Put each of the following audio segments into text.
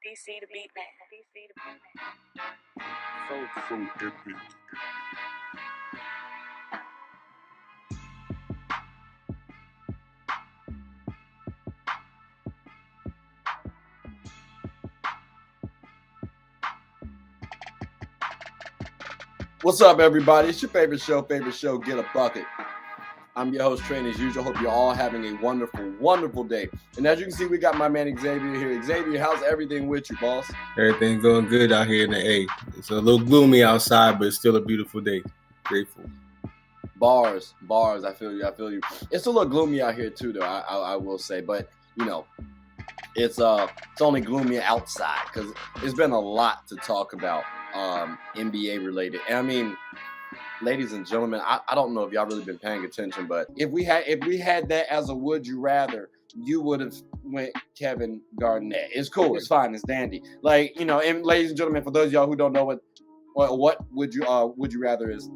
DC the beat man. So epic. What's up, everybody? It's your favorite show, Get a Bucket. I'm your host, Train, as usual. Hope you're all having a wonderful, wonderful day. And as you can see, we got my man Xavier here. Xavier, how's everything with you, boss? Everything going good out here in the A. It's a little gloomy outside, but it's still a beautiful day. Grateful. Bars. I feel you. It's a little gloomy out here too, though. I will say, but you know, it's only gloomy outside because it's been a lot to talk about, NBA related. And I mean, ladies and gentlemen, I don't know if y'all really been paying attention, but if we had that as a would you rather, you would have went Kevin Garnett. It's cool, it's fine, it's dandy. Like, you know, and ladies and gentlemen, for those of y'all who don't know what would you rather is,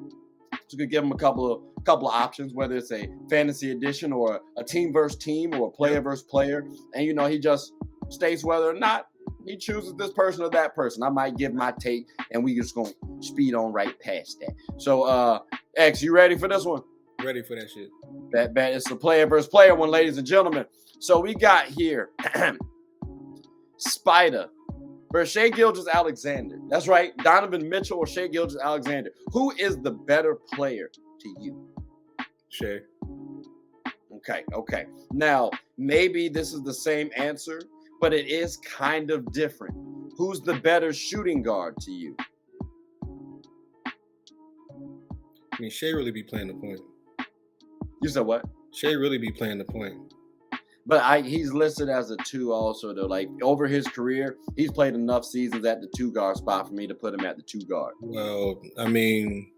you could give them a couple of options, whether it's a fantasy edition or a team versus team or a player versus player, and you know, he just states whether or not he chooses this person or that person. I might give my take, and we just gonna speed on right past that. So, X, you ready for this one? Ready for that shit. Bet. It's the player versus player one, ladies and gentlemen. So we got here Spider versus Shai Gilgeous-Alexander. That's right, Donovan Mitchell or Shai Gilgeous-Alexander. Who is the better player to you? Shai. Okay. Now, maybe this is the same answer, but it is kind of different. Who's the better shooting guard to you? I mean, Shai really be playing the point. You said what? Shai really be playing the point. But he's listed as a 2 also, though. Like, over his career, he's played enough seasons at the 2 guard spot for me to put him at the 2 guard. Well, I mean,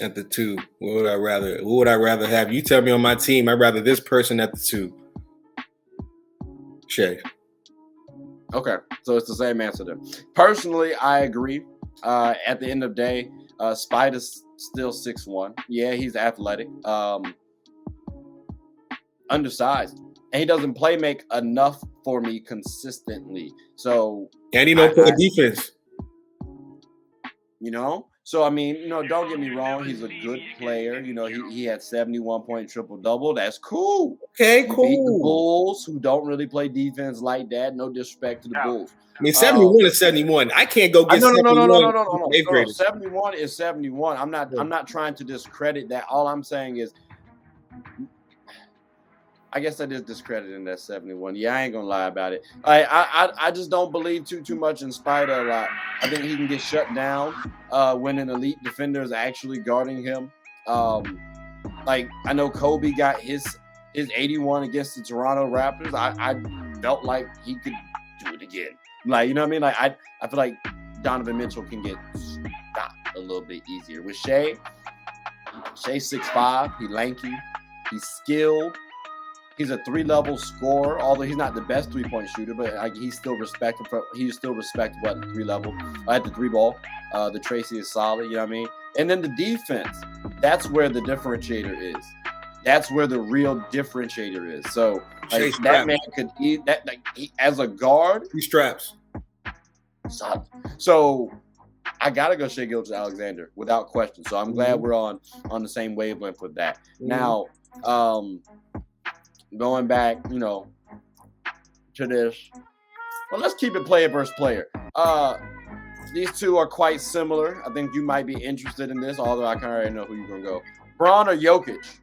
at the 2, what would I rather have? You tell me on my team, I'd rather this person at the 2. Shai. Okay, so it's the same answer then. Personally, I agree. At the end of the day, Spider's still 6'1". Yeah, he's athletic. Undersized. And he doesn't play make enough for me consistently. So and he don't play defense. You know? So I mean, you know, don't get me wrong, he's a good player. You know, he had 71-point triple-double. That's cool. Okay, cool. Beat the Bulls, who don't really play defense like that. No disrespect to the Bulls. I mean, 71 is 71. I can't go get 71. No. 71 is 71. I'm not trying to discredit that. All I'm saying is, I guess I did discrediting that 71. Yeah, I ain't gonna lie about it. I just don't believe too much in Spider a lot. I think he can get shut down when an elite defender is actually guarding him. Like, I know Kobe got his 81 against the Toronto Raptors. I felt like he could do it again. Like, you know what I mean? Like, I feel like Donovan Mitchell can get stopped a little bit easier. With Shai's 6'5", he lanky, he's skilled. He's a 3-level scorer, although he's not the best 3-point shooter, but he's still respectable. He's still respectable at the 3 level, at the 3 ball. The Tracy is solid, you know what I mean? And then the defense, that's where the differentiator is. That's where the real differentiator is. So like, that man could eat that. Like, as a guard, he straps. Solid. So I gotta go Shai Gilgeous-Alexander without question. So I'm glad we're on the same wavelength with that. Now, going back, you know, to this. Well, let's keep it player versus player. These two are quite similar. I think you might be interested in this, although I kind of already know who you're gonna go. Bron or Jokic?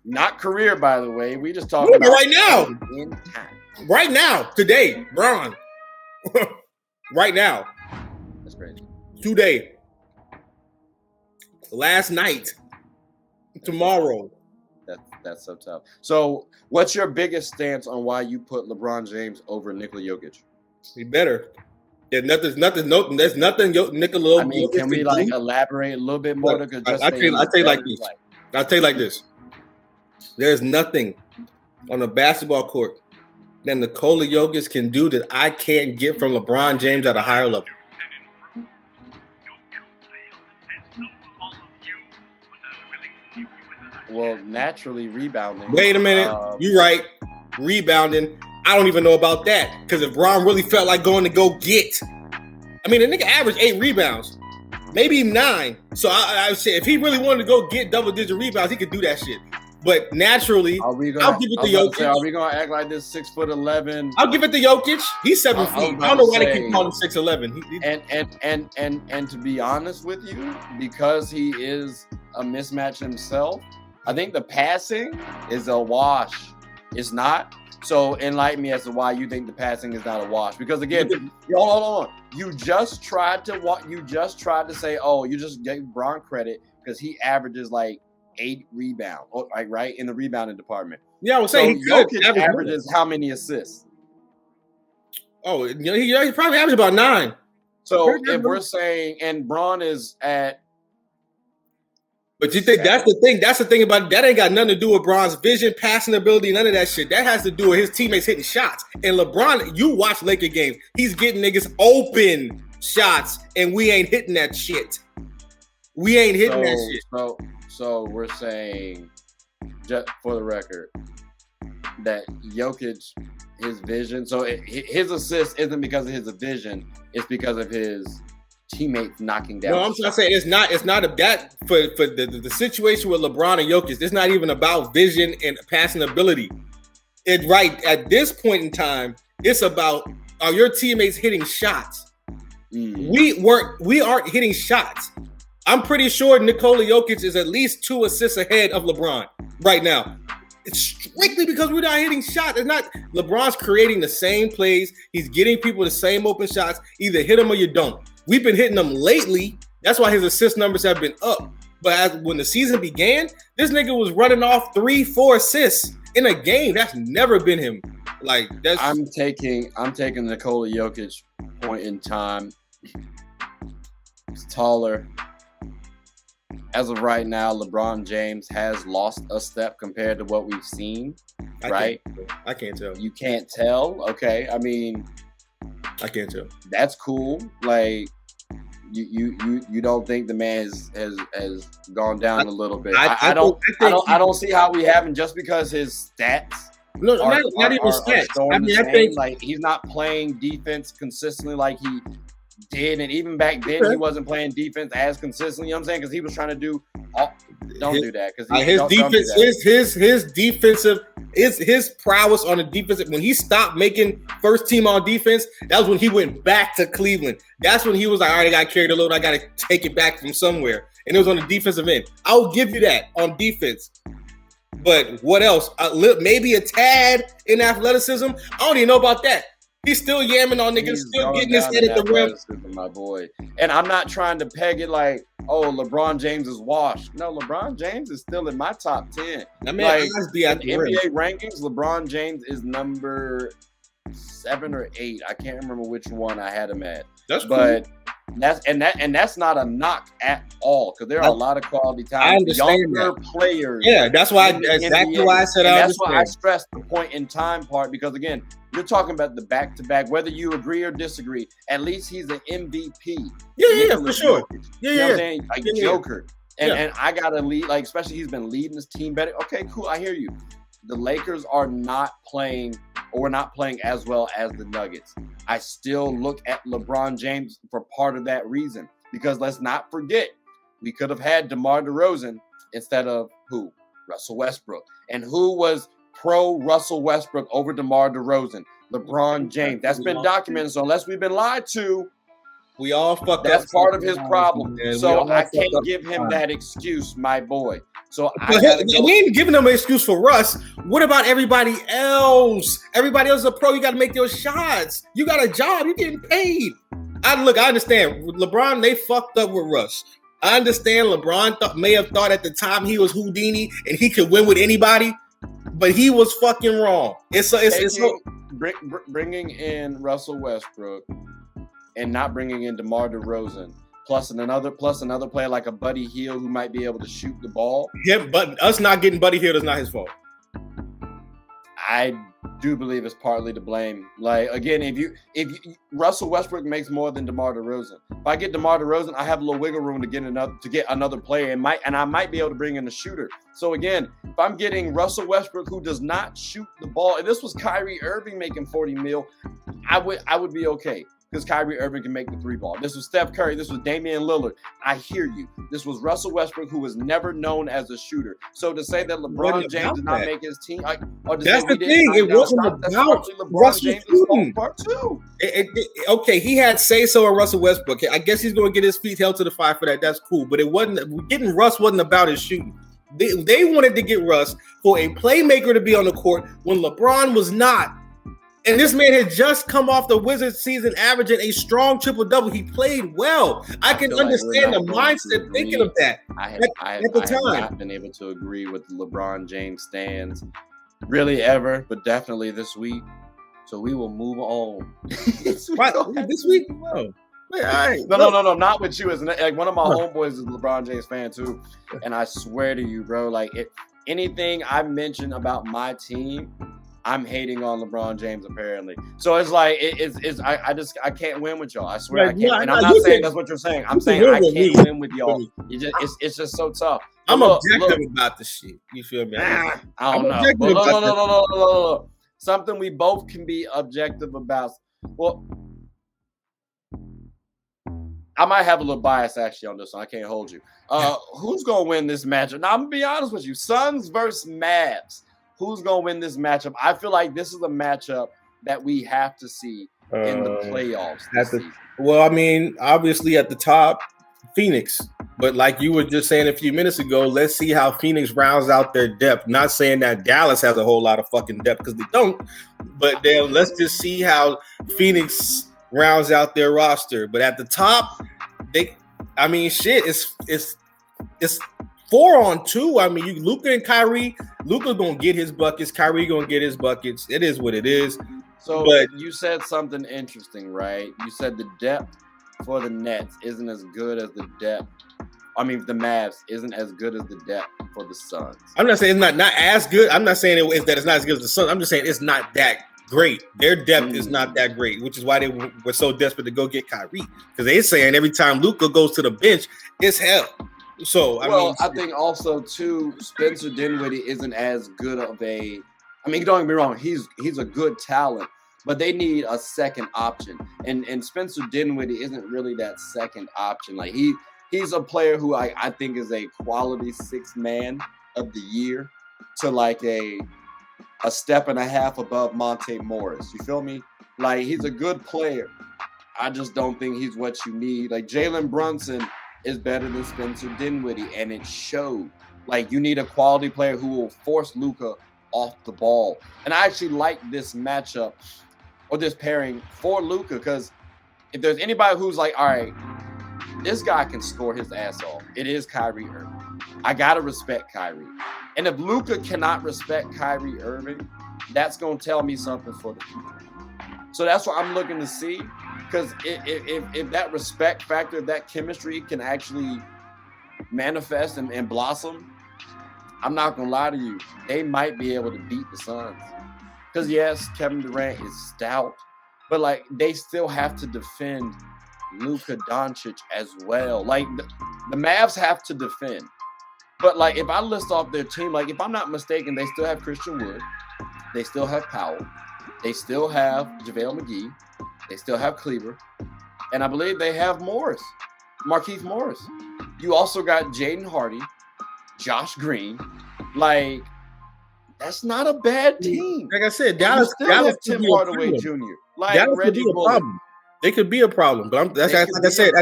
Not career, by the way. We just talking about right now. In time. Right now, today, Bron. Right now. That's crazy. Today. Last night. Tomorrow. That's so tough. So, what's your biggest stance on why you put LeBron James over Nikola Jokic? He better. There's nothing. Nikola. I mean, can we like elaborate a little bit more? I'll tell you like this. There's nothing on a basketball court that Nikola Jokic can do that I can't get from LeBron James at a higher level. naturally rebounding. Wait a minute. You're right. Rebounding. I don't even know about that. Because if Bron really felt like going to go get, I mean, the nigga averaged 8 rebounds, maybe 9. So I would say if he really wanted to go get double-digit rebounds, he could do that shit. But naturally, I'll give it to Jokic. Are we gonna act like this 6'11"? I'll give it to Jokic. He's 7 feet. I don't know why they keep calling him 6'11". And to be honest with you, because he is a mismatch himself, I think the passing is a wash. It's not. So enlighten me as to why you think the passing is not a wash. Because again, hold on. You just tried to say, oh, you just gave Bron credit because he averages like 8 rebounds, right, in the rebounding department. Yeah, I was saying Jokic averages how many assists? Oh, he probably averages about 9. So if we're saying, and Bron is at, but you think that's the thing? That's the thing about it. That ain't got nothing to do with Bron's vision, passing ability, none of that shit. That has to do with his teammates hitting shots. And LeBron, you watch Laker games, he's getting niggas open shots, and we ain't hitting that shit. We ain't hitting that shit. So we're saying, just for the record, that Jokic, his vision. So his assist isn't because of his vision; it's because of his teammates knocking down. No, I'm trying to say it's not that for the situation with LeBron and Jokic. It's not even about vision and passing ability. It right at this point in time, it's about are your teammates hitting shots? We aren't hitting shots. I'm pretty sure Nikola Jokic is at least 2 assists ahead of LeBron right now. It's strictly because we're not hitting shots. It's not LeBron's creating the same plays. He's getting people the same open shots. Either hit them or you don't. We've been hitting them lately. That's why his assist numbers have been up. But when the season began, this nigga was running off 3-4 assists in a game. That's never been him. Like that's. I'm taking Nikola Jokic point in time. He's taller. As of right now, LeBron James has lost a step compared to what we've seen, right? I can't tell. You can't tell? Okay. I mean, I can't tell. That's cool. Like, you don't think the man has gone down a little bit? I don't see how we haven't, just because his stats. No, not even stats. I mean, I think like he's not playing defense consistently like he did, and even back then he wasn't playing defense as consistently. You know what I'm saying? Because he was trying to do. Do that, because his prowess on the defensive. When he stopped making first team on defense, that was when he went back to Cleveland. That's when he was like, all right, I got to carry the load. I got to take it back from somewhere, and it was on the defensive end. I'll give you that on defense. But what else? Maybe a tad in athleticism. I don't even know about that. He's still yamming on niggas, still getting his head at the rim. My boy. And I'm not trying to peg it like, oh, LeBron James is washed. No, LeBron James is still in my top 10. I mean, like, be at the NBA rankings, LeBron James is number 7 or 8. I can't remember which one I had him at. That's cool. But that's not a knock at all, because there are a lot of quality talent, younger players. Yeah, that's why exactly why I said I that's why I stressed the point in time part, because again, you're talking about the back-to-back, whether you agree or disagree. At least he's an MVP. Yeah, for sure. You know what I'm saying? Like Joker. And I gotta lead, like, especially he's been leading his team better. Okay, cool. I hear you. The Lakers are not playing, or we're not playing as well as the Nuggets. I still look at LeBron James for part of that reason, because let's not forget, we could have had DeMar DeRozan instead of who? Russell Westbrook. And who was pro Russell Westbrook over DeMar DeRozan? LeBron James. That's been documented. So unless we've been lied to, we all fucked up. That's part of his problem. So I can't give him that excuse, my boy. So we ain't giving them an excuse for Russ. What about everybody else? Everybody else is a pro. You got to make those shots. You got a job. You're getting paid. I understand. LeBron, they fucked up with Russ. I understand LeBron may have thought at the time he was Houdini and he could win with anybody, but he was fucking wrong. Bringing in Russell Westbrook and not bringing in DeMar DeRozan, plus another player like a Buddy Hield who might be able to shoot the ball. Yeah, but us not getting Buddy Hield is not his fault. I do believe it's partly to blame. Like again, if you Russell Westbrook makes more than DeMar DeRozan. If I get DeMar DeRozan, I have a little wiggle room to get another player and I might be able to bring in a shooter. So again, if I'm getting Russell Westbrook who does not shoot the ball, if this was Kyrie Irving making $40 million, I would be okay. Because Kyrie Irving can make the 3-ball. This was Steph Curry. This was Damian Lillard. I hear you. This was Russell Westbrook, who was never known as a shooter. So to say that LeBron James did not make his team, or to that's say the thing. It wasn't about Russell shooting. Part two. Okay, he had say-so on Russell Westbrook. I guess he's going to get his feet held to the fire for that. That's cool. But it wasn't. Getting Russ wasn't about his shooting. They wanted to get Russ for a playmaker to be on the court when LeBron was not. And this man had just come off the Wizards season averaging a strong triple-double. He played well. I can understand the mindset thinking of that at the time. I have not been able to agree with LeBron James stands really ever, but definitely this week. So we will move on. This week? No. Wait, all right. No, not with you. Like one of my homeboys is a LeBron James fan too. And I swear to you, bro, like anything I mention about my team, I'm hating on LeBron James apparently. So it's like I can't win with y'all. I swear I can't. And I'm not saying that's what you're saying. I'm saying I can't win with y'all. It's just so tough. I'm objective about the shit. You feel me? I don't know. No. Something we both can be objective about. Well, I might have a little bias actually on this one. I can't hold you. Who's gonna win this matchup? Now I'm gonna be honest with you. Suns versus Mavs. Who's going to win this matchup? I feel like this is a matchup that we have to see in the playoffs this season. Well, I mean, obviously at the top, Phoenix. But like you were just saying a few minutes ago, let's see how Phoenix rounds out their depth. Not saying that Dallas has a whole lot of fucking depth because they don't. But then let's just see how Phoenix rounds out their roster. But at the top, it's 4-on-2. I mean, Luka and Kyrie. Luka gonna get his buckets. Kyrie gonna get his buckets. It is what it is. So, but you said something interesting, right? You said the depth for the Nets isn't as good as the depth. I mean, the Mavs isn't as good as the depth for the Suns. I'm not saying it's not as good. I'm not saying that it's not as good as the Suns. I'm just saying it's not that great. Their depth is not that great, which is why they were so desperate to go get Kyrie, because they're saying every time Luka goes to the bench, it's hell. So I think also too, Spencer Dinwiddie isn't as good of a. I mean, don't get me wrong, he's a good talent, but they need a second option, and Spencer Dinwiddie isn't really that second option. Like he's a player who I think is a quality sixth man of the year to like a step and a half above Monte Morris. You feel me? Like he's a good player. I just don't think he's what you need. Like Jalen Brunson is better than Spencer Dinwiddie, and it showed. Like you need a quality player who will force Luka off the ball. And I actually like this matchup or this pairing for Luka, because if there's anybody who's like, all right, this guy can score his ass off, it is Kyrie Irving. I gotta respect Kyrie. And if Luka cannot respect Kyrie Irving, that's gonna tell me something for the future. So that's what I'm looking to see. Because if that respect factor, if that chemistry can actually manifest and blossom, I'm not going to lie to you, they might be able to beat the Suns. Because, yes, Kevin Durant is stout, but, like, they still have to defend Luka Doncic as well. Like, the Mavs have to defend. But, like, if I list off their team, like, if I'm not mistaken, they still have Christian Wood. They still have Powell. They still have JaVale McGee. They still have Kleber. And I believe they have Markieff Morris. You also got Jaden Hardy, Josh Green. Like, that's not a bad team. Like I said, Dallas Tim Hardaway Jr. Like Dallas Reggie could be a problem. They could be a problem. But like I said,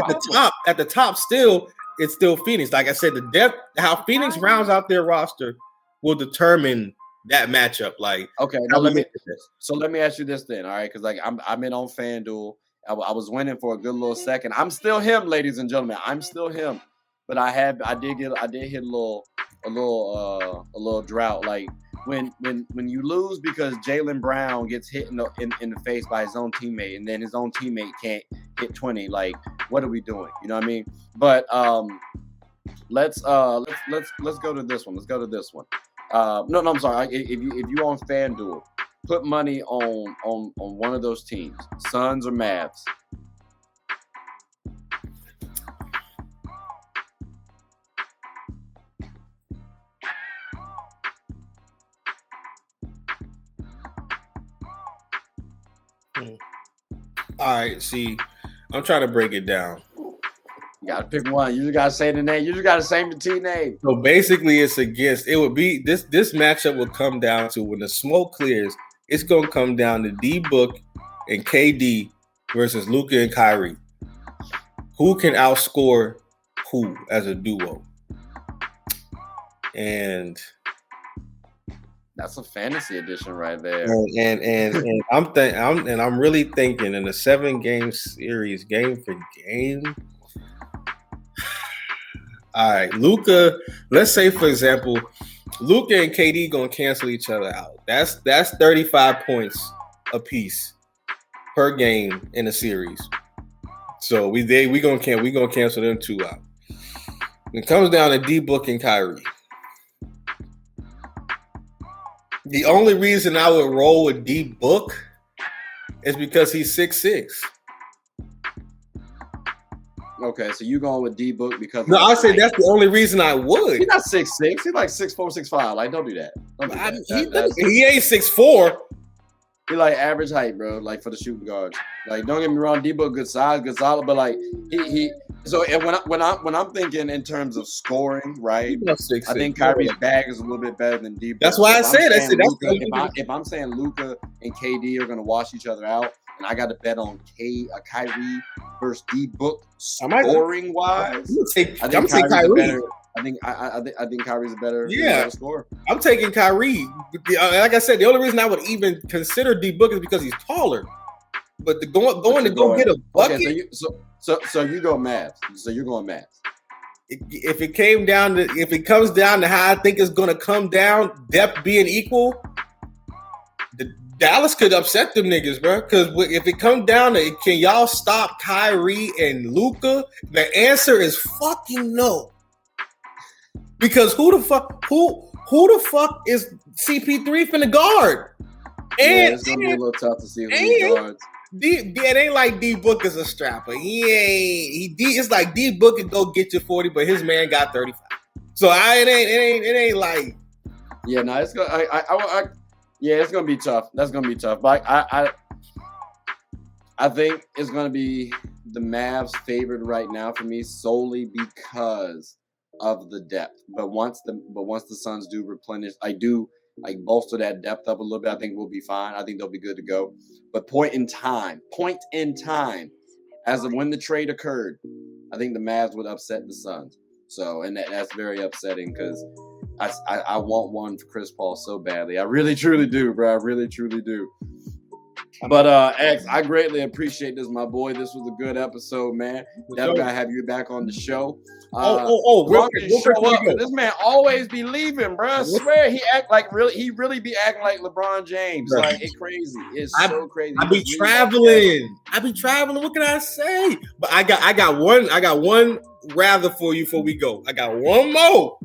at the top still, it's still Phoenix. Like I said, the depth, how Phoenix rounds out their roster will determine that matchup. Like, okay, let me ask you this then, all right? Because like I'm in on FanDuel. I was winning for a good little second. I'm still him, ladies and gentlemen. I'm still him. But I did hit a little drought. Like when you lose because Jaylen Brown gets hit in the face by his own teammate, and then his own teammate can't hit 20. Like, what are we doing? You know what I mean? But let's go to this one. Let's go to this one. No, I'm sorry. If you on FanDuel, Put money on one of those teams, Suns or Mavs. All right, see, I'm trying to break it down. You gotta pick one. You just gotta say the name. You just gotta say the team name. So basically, it would be this matchup will come down to when the smoke clears. It's gonna come down to D-Book and KD versus Luka and Kyrie. Who can outscore who as a duo? And that's a fantasy edition right there. And I'm really thinking in a 7-game series, game for game. All right, Luka. Let's say, for example, Luka and KD gonna cancel each other out. That's 35 points a piece per game in a series. So we gonna cancel them two out. It comes down to D-Book and Kyrie. The only reason I would roll with D-Book is because he's 6'6". Okay, so you going with D-Book because no, I say that's the only reason I would. He's not 6'6". He's like 6'4", 6'5". Like, don't do that. He ain't 6'4". He like average height, bro. Like for the shooting guards. Like, don't get me wrong, D-Book good size, good solid, but like he. So when I'm thinking in terms of scoring, right? I think Kyrie's bag is a little bit better than D-Book. That's why I said that. If I'm saying Luka and KD are gonna wash each other out, and I got to bet on Kyrie versus D-Book scoring wise, I think Kyrie's I think Kyrie's a better scorer. I'm taking Kyrie. Like I said, the only reason I would even consider D-Book is because he's taller. But going to go get a bucket. Okay, so you go Mavs. So you're going Mavs. If it comes down to how I think it's going to come down, depth being equal, Dallas could upset them niggas, bro. Because if it comes down to can y'all stop Kyrie and Luka, the answer is fucking no. Because who the fuck is CP3 finna guard? And it's gonna be a little tough to see who he guards. It ain't like D-Book is a strapper. It's like D-Book can go get you 40, but his man got 35. So it ain't like. Yeah, no, it's gonna. It's gonna be tough. That's gonna be tough. But I think it's gonna be the Mavs favored right now for me solely because of the depth. But once the Suns do replenish, I do like bolster that depth up a little bit. I think we'll be fine. I think they'll be good to go. But point in time, as of when the trade occurred, I think the Mavs would upset the Suns. So, and that's very upsetting because I want one for Chris Paul so badly. I really, truly do, bro. I really, truly do. But X, I greatly appreciate this, my boy. This was a good episode, man. Definitely gotta have you back on the show. Real quick. This man always be leaving, bro. I swear he really be acting like LeBron James. Bro. Like it's crazy. It's so crazy. I be traveling. What can I say? But I got one rather for you before we go. I got one more.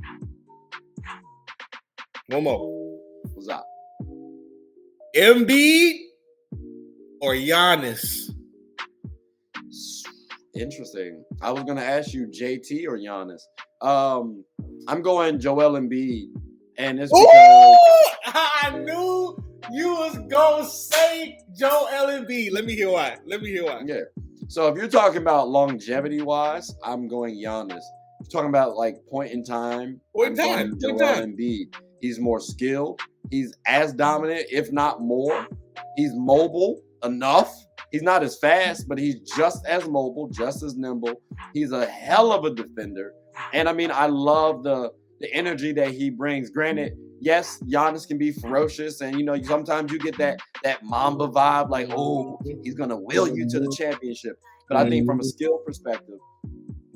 What's up? Embiid or Giannis? Interesting. I was gonna ask you JT or Giannis. I'm going Joel Embiid, and it's because I knew you was gonna say Joel Embiid. Let me hear why. Yeah. So if you're talking about longevity wise, I'm going Giannis. If you're talking about like point in time, Joel Embiid. He's more skilled. He's as dominant, if not more. He's mobile enough. He's not as fast, but he's just as mobile, just as nimble. He's a hell of a defender. And I mean, I love the energy that he brings. Granted, yes, Giannis can be ferocious. And, you know, sometimes you get that Mamba vibe, like, oh, he's going to will you to the championship. But I think from a skill perspective,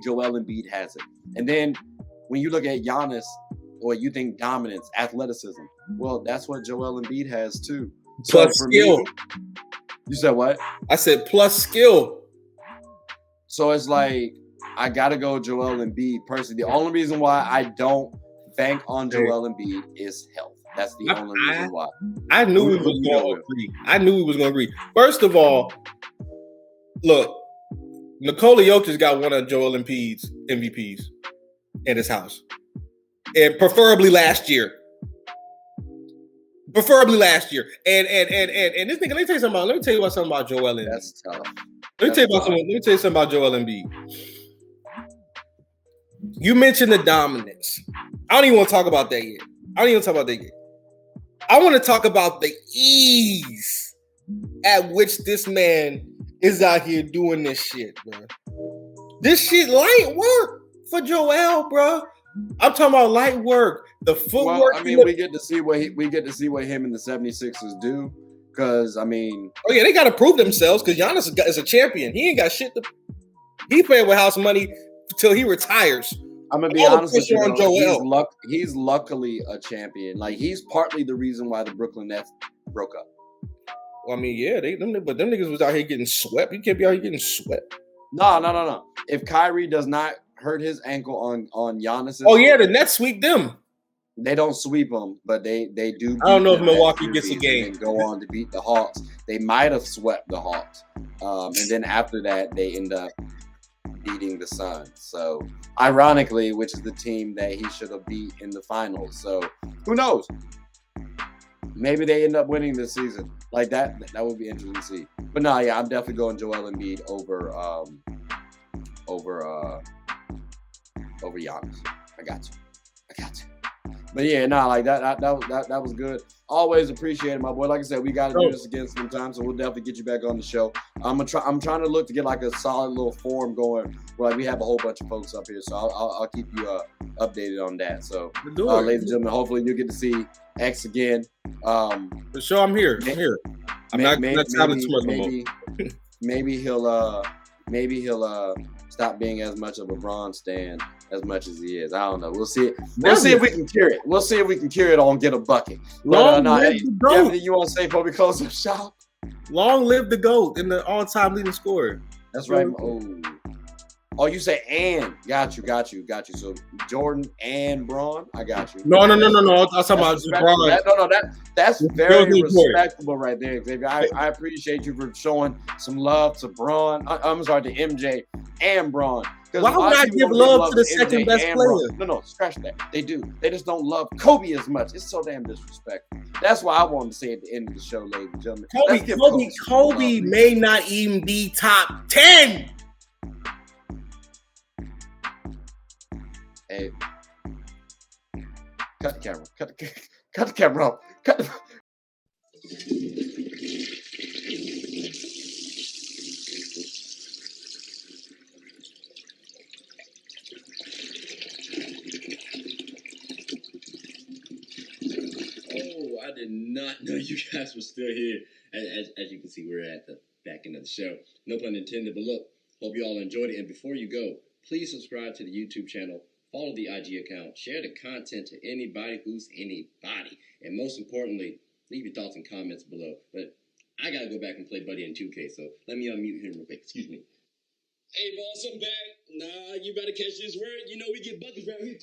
Joel Embiid has it. And then when you look at Giannis, or you think dominance, athleticism, well, that's what Joel Embiid has too. Plus skill. You said what? I said plus skill. So it's like I gotta go Joel Embiid personally. The only reason why I don't bank on Joel Embiid is health. That's the only reason why. I knew we was going to agree. I knew we was going to agree. First of all, look, Nikola Jokic got one of Joel Embiid's MVPs in his house, and preferably last year. And this nigga, let me tell you something about Joel Embiid. That's tough. Let me tell you something about Joel Embiid. You mentioned the dominance. I don't even want to talk about that yet. I want to talk about the ease at which this man is out here doing this shit, bro. This shit light work for Joel, bro. I'm talking about light work. The footwork. Well, I mean, we get to see what him and the 76ers do. Because, I mean... Oh, yeah, they got to prove themselves because Giannis is a champion. He ain't got shit to... He playing with house money until he retires. I'm going to be honest with you, he's luckily a champion. Like, he's partly the reason why the Brooklyn Nets broke up. Well, I mean, yeah, but them niggas was out here getting swept. You can't be out here getting swept. No. If Kyrie does not hurt his ankle on Giannis... Oh, yeah, the Nets sweep them. They don't sweep them, but they do. I don't know if Milwaukee gets a game. And go on to beat the Hawks. They might have swept the Hawks, and then after that, they end up beating the Suns. So, ironically, which is the team that he should have beat in the finals. So, who knows? Maybe they end up winning this season. Like that would be interesting to see. But no, yeah, I'm definitely going Joel Embiid over Giannis. I got you. But yeah, like that was good. Always appreciate it, my boy. Like I said, we got to do this again sometime, so we'll definitely get you back on the show. I'm trying to look to get like a solid little forum going where like we have a whole bunch of folks up here. So I'll keep you updated on that. So, ladies and gentlemen, hopefully you'll get to see X again. For sure, I'm here. I'm not traveling too much anymore. Maybe he'll stop being as much of a Bron stan as much as he is. I don't know. We'll see. We'll see if we can cure it. We'll see if we can cure it on Get a Bucket. Anything you want to say before we close up shop? Long live the GOAT and the all-time leading scorer. That's right. Oh, you say and. Got you. So Jordan and Bron, I got you. No. I'm talking about Bron. That's very respectable right there, Xavier. I appreciate you for showing some love to Bron. I'm sorry, to MJ and Bron. Why would I give love to the second best player? No, scratch that. They do. They just don't love Kobe as much. It's so damn disrespectful. That's why I wanted to say at the end of the show, ladies and gentlemen. Kobe may not even be top 10. Hey, cut the camera. Cut the camera off. Oh, I did not know you guys were still here. As you can see, we're at the back end of the show. No pun intended, but look, hope you all enjoyed it. And before you go, please subscribe to the YouTube channel. Follow the IG account, share the content to anybody who's anybody. And most importantly, leave your thoughts and comments below. But I got to go back and play Buddy in 2K, so let me unmute him real quick. Excuse me. Hey, boss, I'm back. Nah, you better catch this word. You know we get buckets around here.